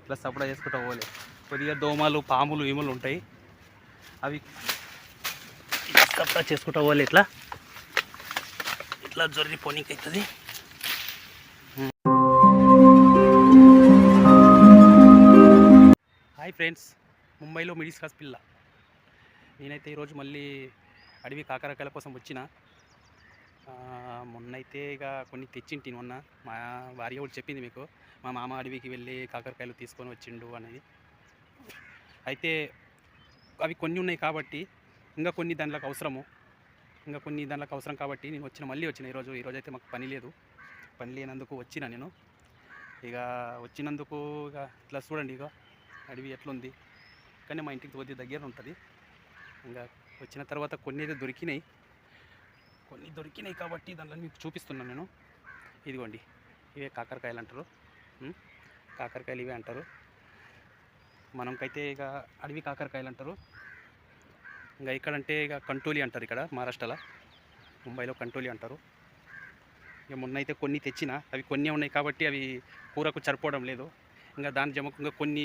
ఇట్లా సపడా చేసుకుంటూ పోలే. కొద్దిగా దోమలు పాములు ఈములు ఉంటాయి, అవి సపడా చేసుకుంటూ పోలే. ఇట్లా ఇట్లా జొర్రి పోనీకి అవుతుంది. హాయ్ ఫ్రెండ్స్, ముంబైలో మిడిల్ క్లాస్ పిల్ల. నేనైతే ఈరోజు మళ్ళీ అడవి కాకరకాయల కోసం వచ్చిన. మొన్నైతే ఇక కొన్ని తెచ్చింటి. మొన్న మా భార్య కూడా చెప్పింది మీకు, మా మామ అడవికి వెళ్ళి కాకరకాయలు తీసుకొని వచ్చిండు అనేది. అయితే అవి కొన్ని ఉన్నాయి కాబట్టి ఇంకా కొన్ని దాంట్లోకి అవసరం కాబట్టి నేను మళ్ళీ వచ్చిన ఈరోజు అయితే మాకు పని లేదు. పని లేనందుకు వచ్చిన నేను. ఇక వచ్చినందుకు ఇక ఇట్లా చూడండి, ఇక అడవి ఎట్లుంది. కానీ మా ఇంటికి కొద్దిగా దగ్గర ఉంటుంది. ఇంకా వచ్చిన తర్వాత కొన్ని అయితే దొరికినాయి కాబట్టి దాంట్లో మీకు చూపిస్తున్నాను నేను. ఇదిగోండి, ఇవే కాకరకాయలు అంటారు. కాకరకాయలు ఇవే అంటారు. మనకైతే ఇక అడవి కాకరకాయలు అంటారు. ఇంకా ఇక్కడంటే ఇక కంటోలి అంటారు. ఇక్కడ మహారాష్ట్రలో, ముంబైలో కంటోలి అంటారు. ఇక మొన్నైతే కొన్ని తెచ్చిన, అవి కొన్ని ఉన్నాయి కాబట్టి అవి కూరకు సరిపోవడం లేదు. ఇంకా దాని జమకంగా కొన్ని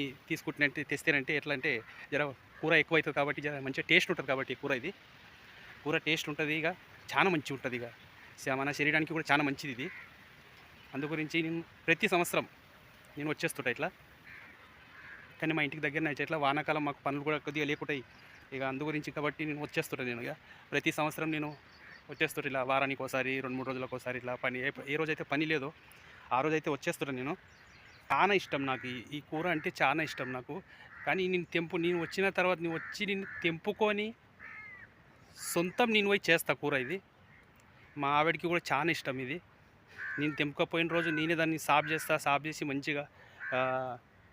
తెస్తేనంటే ఎట్లా అంటే జర కూర ఎక్కువ అవుతుంది కాబట్టి జర మంచిగా టేస్ట్ ఉంటుంది కాబట్టి కూర టేస్ట్ ఉంటుంది. ఇక చాలా మంచిగా ఉంటుంది. ఇక మన శరీరానికి కూడా చాలా మంచిది ఇది. అందు గురించి నేను ప్రతి సంవత్సరం నేను వచ్చేస్తుంటా ఇట్లా. కానీ మా ఇంటికి దగ్గరనే ఇట్లా వానాకాలం మాకు పనులు కూడా కొద్దిగా లేకుంటాయి. ఇక అందు గురించి కాబట్టి నేను వచ్చేస్తుంటాను. నేను ఇక ప్రతి సంవత్సరం నేను వచ్చేస్తుంటా ఇలా వారానికి ఒకసారి, 2-3 రోజులకు ఒకసారి ఇట్లా. పని ఏ రోజైతే పని లేదో ఆ రోజైతే వచ్చేస్తుంటాను నేను. చాలా ఇష్టం నాకు ఈ కూర అంటే, చాలా ఇష్టం నాకు. కానీ నేను వచ్చిన తర్వాత నేను తెంపుకొని సొంతం నేను పోయి చేస్తా కూర. ఇది మా ఆవిడకి కూడా చాలా ఇష్టం ఇది. నేను తెంపుకపోయిన రోజు నేనే దాన్ని సాఫ్ చేసి మంచిగా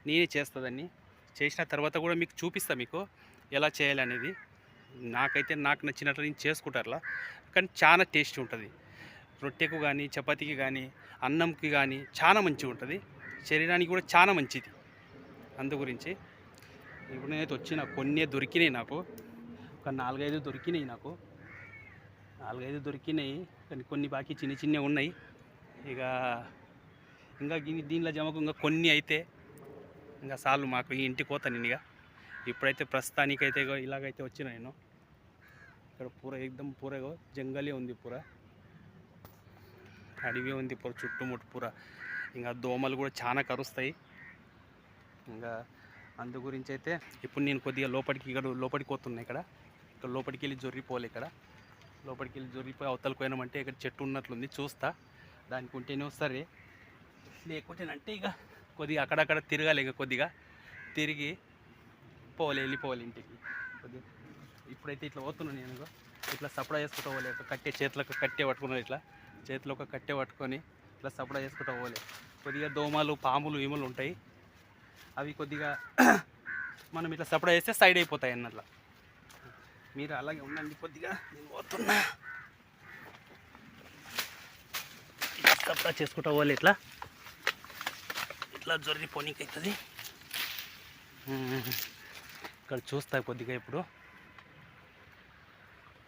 నేనే చేస్తా. దాన్ని చేసిన తర్వాత కూడా మీకు చూపిస్తా, మీకు ఎలా చేయాలనేది. నాకు నచ్చినట్లు నేను చేసుకుంటా అట్లా. కానీ చాలా టేస్ట్ ఉంటుంది. రొట్టెకు కానీ, చపాతీకి కానీ, అన్నంకి కానీ చాలా మంచిగా ఉంటుంది. శరీరానికి కూడా చాలా మంచిది. అందు గురించి ఇప్పుడు నేనైతే వచ్చిన కొన్ని దొరికినాయి నాకు. ఒక 4-5 దొరికినాయి నాకు. 4-5 దొరికినాయి, కానీ కొన్ని బాకీ చిన్నవి ఉన్నాయి. ఇక ఇంకా దీనిలో జమకు ఇంకా కొన్ని అయితే ఇంకా చాలు మాకు. ఈ ఇంటికి పోతాను నేను. ఇక ఇప్పుడైతే ప్రస్తుతానికైతే ఇలాగైతే వచ్చిన నేను. ఇక్కడ పూర జంగలే ఉంది, పూర అడవి ఉంది, పూర చుట్టుముట్టు పూర. ఇంకా దోమలు కూడా చాలా కరుస్తాయి. ఇంకా అందు గురించి అయితే ఇప్పుడు నేను కొద్దిగా లోపలికి పోతున్నాయి. ఇక్కడ లోపలికి వెళ్ళి జొర్రిపోవాలి. లోపలికి వెళ్ళి జొర్రిపోయి అవతలకు పోయినామంటే ఇక్కడ చెట్టు ఉన్నట్లుంది, చూస్తా. దానికి ఉంటేనే సరే, లేకుంటేనంటే ఇక కొద్దిగా అక్కడక్కడ తిరగాలి. ఇక కొద్దిగా తిరిగి వెళ్ళిపోవాలి ఇంటికి. కొద్దిగా ఇప్పుడైతే ఇట్లా పోతున్నాను నేను. ఇట్లా సపడా చేసుకుంటూ పోలే. చేతులకు కట్టే పట్టుకున్నాను. ఇట్లా చేతిలో ఒక కట్టె పట్టుకొని ఇట్లా సపడా చేసుకుంటూ పోలే. కొద్దిగా దోమలు పాములు ఈములు ఉంటాయి, అవి కొద్దిగా మనం ఇట్లా సపడా చేస్తే సైడ్ అయిపోతాయి అన్నట్లా. మీరు అలాగే ఉండండి. కొద్దిగా నేను పోతున్నా. సపడా చేసుకుంటూ పోలే. ఇట్లా జొర్రి పోనీకి అవుతుంది. ఇక్కడ చూస్తా కొద్దిగా. ఇప్పుడు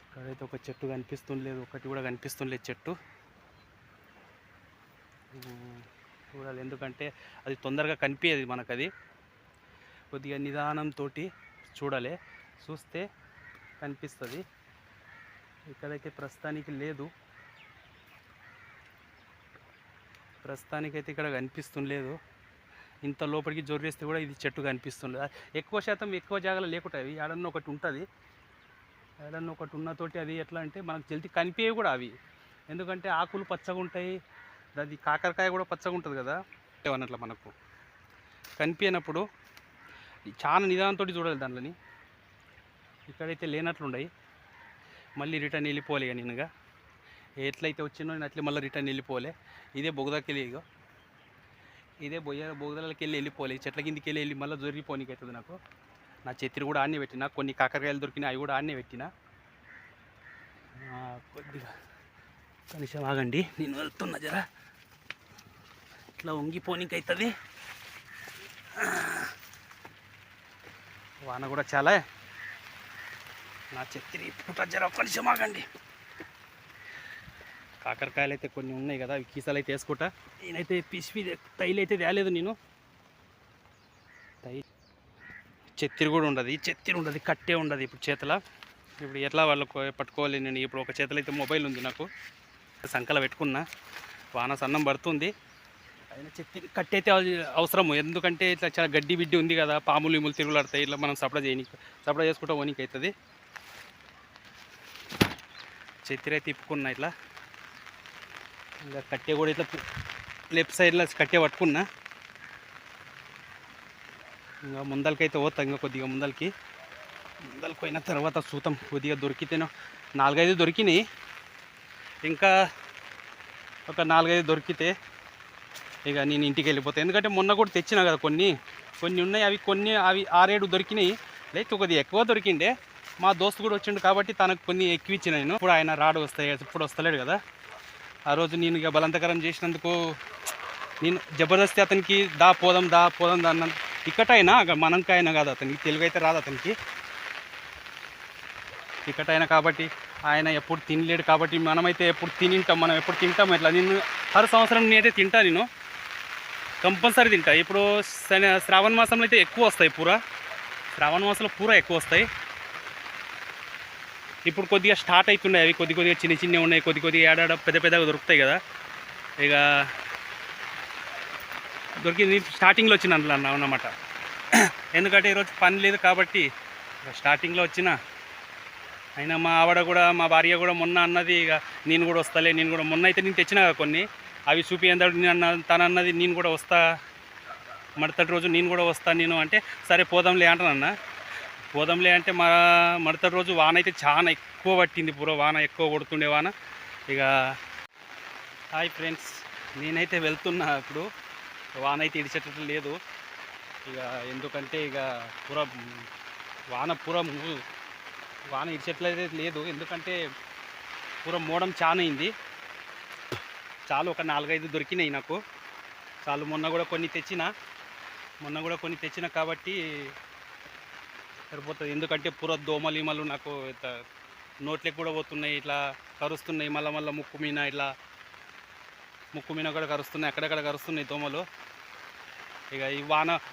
ఇక్కడైతే ఒక చెట్టు కనిపిస్తుండలేదు, ఒకటి కూడా కనిపిస్తుండలేదు చెట్టు. చూడాలి, ఎందుకంటే అది తొందరగా కనిపించేది మనకు. అది కొద్దిగా నిదానంతో చూడాలి, చూస్తే కనిపిస్తుంది. ఇక్కడైతే ప్రస్తుతానికి లేదు. ప్రస్తుతానికైతే ఇక్కడ కనిపిస్తుండలేదు. ఇంత లోపలికి జొర్రేస్తే కూడా ఇది చెట్టు కనిపిస్తుండదు. ఎక్కువ శాతం ఎక్కువ జాగాలో లేకుంటాయి. ఏడన్నా ఒకటి ఉంటుంది. ఏడన్నా ఒకటి ఉన్నతోటి అది ఎట్లా అంటే మనకు జల్దీ కనిపించేవి కూడా అవి. ఎందుకంటే ఆకులు పచ్చగా ఉంటాయి, అది కాకరకాయ కూడా పచ్చగా ఉంటుంది కదా అన్నట్లు. మనకు కనిపించినప్పుడు చాలా నిదానంతో చూడాలి దాంట్లోని. ఇక్కడైతే లేనట్లుండయి. మళ్ళీ రిటర్న్ వెళ్ళిపోవాలి. ఇక నేనుగా ఎట్లయితే వచ్చినో నేను అట్లే మళ్ళీ రిటర్న్ వెళ్ళిపోలే. ఇదే బొగదాకి వెళ్ళి, ఇదే బొగదలకి వెళ్ళిపోలే. చెట్ల కిందికి వెళ్ళి మళ్ళీ జొరిగిపోనీకి అవుతుంది నాకు. నా చెత్తిని కూడా ఆన్నే పెట్టిన. కొన్ని కాకరకాయలు దొరికినా, అవి కూడా ఆన్నే పెట్టిన. కొద్దిగా కనీసం ఆగండి, నేను వెళ్తున్నా. జర ఇట్లా వంగిపోనీకి అవుతుంది. వాన కూడా చాలా. నా చెత్తిని పుట్ట జర కనీసం ఆగండి. కాకరకాయలు అయితే కొన్ని ఉన్నాయి కదా, అవి కీసాలు అయితే వేసుకుంటా. నేనైతే పిసిపి తైలు అయితే తేలేదు నేను. చెత్తిరి కూడా ఉండదు, చెత్తిరి ఉండదు, కట్టే ఉండదు ఇప్పుడు చేతిలో. ఇప్పుడు ఎట్లా వాళ్ళకు పట్టుకోవాలి? నేను ఇప్పుడు ఒక చేతిలో అయితే మొబైల్ ఉంది, నాకు సంకల పెట్టుకున్నా. వాన సన్నం పడుతుంది, అయినా చెత్తిరి కట్టయితే అవసరము. ఎందుకంటే ఇట్లా చాలా గడ్డి బిడ్డి ఉంది కదా, పాములు ఇములు తిరుగులాడతాయి, ఇట్లా మనం సప్లై చేసుకుంటా ఓనికి అవుతుంది. చెత్తిరి అయితే తిప్పుకున్నా ఇట్లా. ఇంకా కట్టె కూడా ఇట్లా లెఫ్ట్ సైడ్లో కట్టె పట్టుకున్నా. ఇంకా ముందలకైతే పోతా, ఇంకా కొద్దిగా ముందలకి పోయిన తర్వాత చూద్దాం. కొద్దిగా దొరికితేనో 4-5 దొరికినాయి, ఇంకా ఒక 4-5 దొరికితే ఇక నేను ఇంటికి వెళ్ళిపోతాను. ఎందుకంటే మొన్న కూడా తెచ్చినా కదా, కొన్ని ఉన్నాయి, అవి 6-7 దొరికినాయి. లేకపోతే కొద్దిగా ఎక్కువ దొరికిండే. మా దోస్తు కూడా వచ్చిండు కాబట్టి తనకు కొన్ని ఎక్కువ ఇచ్చిన నేను. ఇప్పుడు ఆయన ఇప్పుడు వస్తలేడు కదా. ఆ రోజు నేను ఇక బలవంతకరం చేసినందుకు నేను జబర్దస్తి అతనికి పోదాం అన్న. ఇక్కటైనా మనంకైనా కాదు, అతనికి తెలుగు అయితే రాదు అతనికి. ఇక్కటైనా కాబట్టి ఆయన ఎప్పుడు తినలేడు కాబట్టి మనమైతే ఎప్పుడు తింటాం, మనం ఎప్పుడు తింటాం. ఇట్లా నేను హర సంవత్సరం నేనైతే తింటా, నేను కంపల్సరీ తింటా. ఇప్పుడు శ్రావణ మాసంలో అయితే ఎక్కువ వస్తాయి శ్రావణ మాసంలో ఎక్కువ వస్తాయి. ఇప్పుడు కొద్దిగా స్టార్ట్ అవుతున్నాయి అవి, కొద్దిగా చిన్నవి ఉన్నాయి, కొద్దిగా ఏడాడ పెద్దగా దొరుకుతాయి కదా. ఇక దొరికింది స్టార్టింగ్లో వచ్చిన అన్నమాట. ఎందుకంటే ఈరోజు పని లేదు కాబట్టి స్టార్టింగ్లో వచ్చిన. అయినా మా భార్య కూడా మొన్న అన్నది, ఇక నేను కూడా వస్తాలే, మొన్న అయితే నేను తెచ్చినా కొన్ని, అవి చూపించదు తను అన్నది, నేను కూడా వస్తా మడతటి రోజు, నేను కూడా వస్తా అంటే సరే పోదాంలే అంటానన్న. పోదాంలే అంటే మడతటి రోజు వాన అయితే చాలా ఎక్కువ పట్టింది, వాన ఎక్కువ కొడుతుండే వాన. ఇక హాయ్ ఫ్రెండ్స్, నేనైతే వెళ్తున్నా. ఇప్పుడు వాన అయితే ఇడిచేటట్లు లేదు ఇక, ఎందుకంటే ఇక వాన ఇడిచేట్లయితే లేదు. ఎందుకంటే మోడం చాలా అయింది. ఒక 4-5 దొరికినాయి నాకు చాలు. మొన్న కూడా కొన్ని తెచ్చిన కాబట్టి సరిపోతుంది. ఎందుకంటే దోమలు నాకు నోట్లకి కూడా పోతున్నాయి, ఇట్లా కరుస్తున్నాయి. మళ్ళీ ముక్కు మీద కూడా కరుస్తున్నాయి, అక్కడక్కడ కరుస్తున్నాయి దోమలు. ఇక ఈ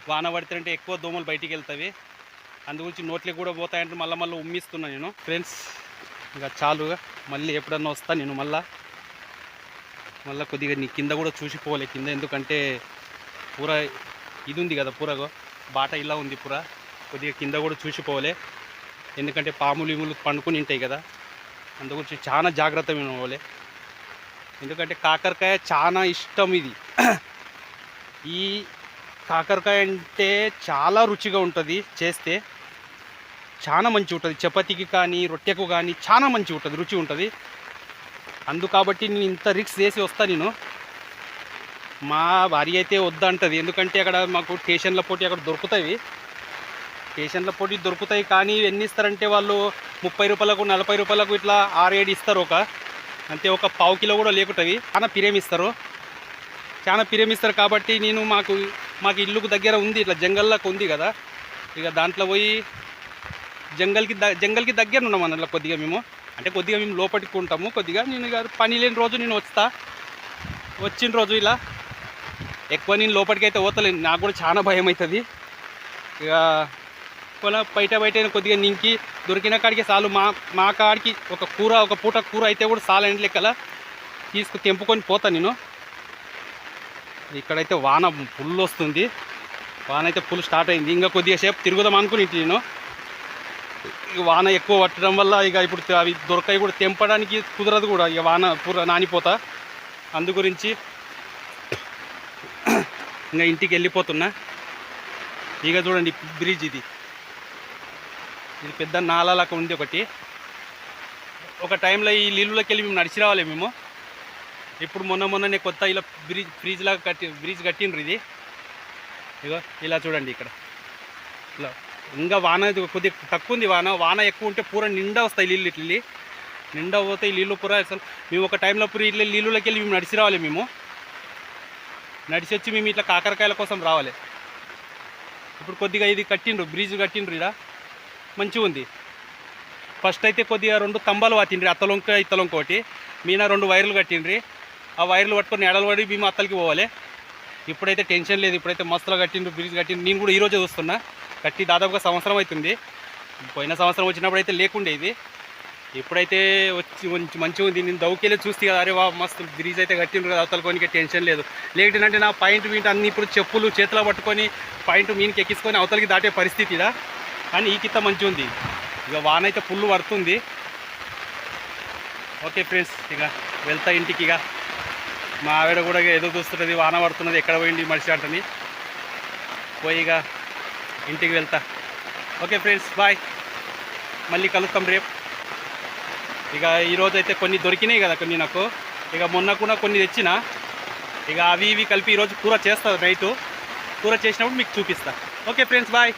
వాన పడుతుంటే ఎక్కువ దోమలు బయటికి వెళ్తాయి, అందుగురించి నోట్లకి కూడా పోతాయంటే మళ్ళీ ఉమ్మిస్తున్నా నేను. ఫ్రెండ్స్ ఇక చాలుగా, మళ్ళీ ఎప్పుడన్నా వస్తా నేను. మళ్ళీ కొద్దిగా నీ కింద కూడా చూసిపోవాలి కింద, ఎందుకంటే ఇది ఉంది కదా, బాట ఇలా ఉంది. కొద్దిగా కింద కూడా చూసిపోవాలి, ఎందుకంటే పాములు ఇములు పండుకొని ఉంటాయి కదా, అందుగురించి చాలా జాగ్రత్త పోవాలి. ఎందుకంటే కాకరకాయ చాలా ఇష్టం ఇది. ఈ కాకరకాయ అంటే చాలా రుచిగా ఉంటుంది, చేస్తే చాలా మంచిగా ఉంటుంది. చపాతీకి కానీ రొట్టెకు కానీ చాలా మంచిగా ఉంటుంది, రుచి ఉంటుంది. కాబట్టి నేను ఇంత రిస్క్ చేసి వస్తాను నేను. మా భార్య అయితే వద్దంటది, ఎందుకంటే అక్కడ మాకు స్టేషన్ల పోటీ అక్కడ దొరుకుతాయి. కానీ ఎన్ని ఇస్తారంటే వాళ్ళు 30 రూపాయలకు 40 రూపాయలకు ఇట్లా 6-7 ఇస్తారు. అంతే, ఒక పావు కిలో కూడా లేకుంటవి. చాలా పిరేమిస్తారు కాబట్టి నేను మాకు ఇల్లుకు దగ్గర ఉంది, ఇట్లా జంగల్లోకి ఉంది కదా. ఇక దాంట్లో పోయి జంగల్కి దగ్గర ఉన్నాం అన్నట్ల. కొద్దిగా మేము లోపలికి ఉంటాము. కొద్దిగా నేను ఇక పని లేని రోజు నేను వచ్చిన రోజు ఇలా ఎక్కువ నేను లోపలికి అయితే పోతలేను, నాకు కూడా చాలా భయం అవుతుంది. ఇక బయట కొద్దిగా నింకి దొరికిన కాడికి చాలు. మా కాడికి ఒక పూట కూర అయితే కూడా చాలండి లెక్కల తెంపుకొని పోతాను నేను. ఇక్కడైతే వాన ఫుల్ వస్తుంది, వాన అయితే ఫుల్ స్టార్ట్ అయింది. ఇంకా కొద్దిగా సేపు తిరుగుదాం అనుకుని నేను. వాన ఎక్కువ పట్టడం వల్ల ఇక ఇప్పుడు అవి దొరకాయి కూడా, తెంపడానికి కుదరదు కూడా, ఇక వాన నానిపోతా. అందు గురించి ఇంకా ఇంటికి వెళ్ళిపోతున్నా. ఇక చూడండి బ్రిడ్జ్, ఇది పెద్ద నాలాగా ఉంది ఒకటి. ఒక టైంలో ఈ నీళ్ళలోకి వెళ్ళి మేము నడిచి రావాలి మేము. ఇప్పుడు మొన్ననే కొత్త ఇలా బ్రిడ్జ్ కట్టిండ్రు ఇది. ఇగో ఇలా చూడండి ఇక్కడ ఇలా. ఇంకా వాన కొద్దిగా తక్కువ ఉంది, వాన ఎక్కువ ఉంటే నిండా వస్తాయి నీళ్ళు. నిండా పోతాయి నీళ్ళు అసలు. మేము ఒక టైంలో ఇట్లా నీళ్ళలోకి వెళ్ళి మేము నడిచి రావాలి. నడిచి వచ్చి మేము ఇట్లా కాకరకాయల కోసం రావాలి. ఇప్పుడు కొద్దిగా ఇది బ్రిడ్జ్ కట్టిండ్రు ఇలా, మంచిగా ఉంది. ఫస్ట్ అయితే కొద్దిగా 2 స్తంభాలు వాతిండ్రి, అత్తలొంక ఇత్తలొంక ఒకటి. మీన 2 వైర్లు కట్టిండ్రి. ఆ వైర్లు పట్టుకొని ఎడలు పడి మేము అత్తలకి పోవాలి. ఇప్పుడైతే టెన్షన్ లేదు. ఇప్పుడైతే మస్తులో కట్టిండ్రు, బ్రిడ్జ్ కట్టిండ్రు. నేను కూడా ఈరోజే చూస్తున్నా, కట్టి దాదాపుగా సంవత్సరం అవుతుంది. పోయిన సంవత్సరం వచ్చినప్పుడు అయితే లేకుండే ఇది. ఇప్పుడైతే వచ్చి మంచిగా ఉంది. నేను దౌకెళ్ళి చూస్తే కదా, అరే వా మస్తు బ్రిడ్జ్ అయితే కట్టిండ్రు కదా, అవతల కొనికి టెన్షన్ లేదు. లేదంటే నా పాయింట్ వీటి అన్ని ఇప్పుడు చెప్పులు చేతిలో పట్టుకొని పాయింట్ మీనికి ఎక్కించుకొని అవతలకి దాటే పరిస్థితి ఇలా. కానీ ఈ కింద మంచిగా ఉంది. ఇక వాన అయితే ఫుల్ పడుతుంది. ఓకే ఫ్రెండ్స్, ఇక వెళ్తా ఇంటికి. ఇక మా ఆవిడ కూడా ఎదురు చూస్తున్నది, వాన పడుతున్నది, ఎక్కడ పోయింది మనిషి అంటని. పోయి ఇక ఇంటికి వెళ్తా. ఓకే ఫ్రెండ్స్, బాయ్, మళ్ళీ కలుస్తాం రేపు. ఇక ఈరోజు అయితే కొన్ని దొరికినాయి కదా, కొన్ని నాకు. ఇక మొన్న కూడా కొన్ని తెచ్చిన. ఇక అవి ఇవి కలిపి ఈరోజు కూర చేస్తా. నైటు కూర చేసినప్పుడు మీకు చూపిస్తా. Okay friends, bye.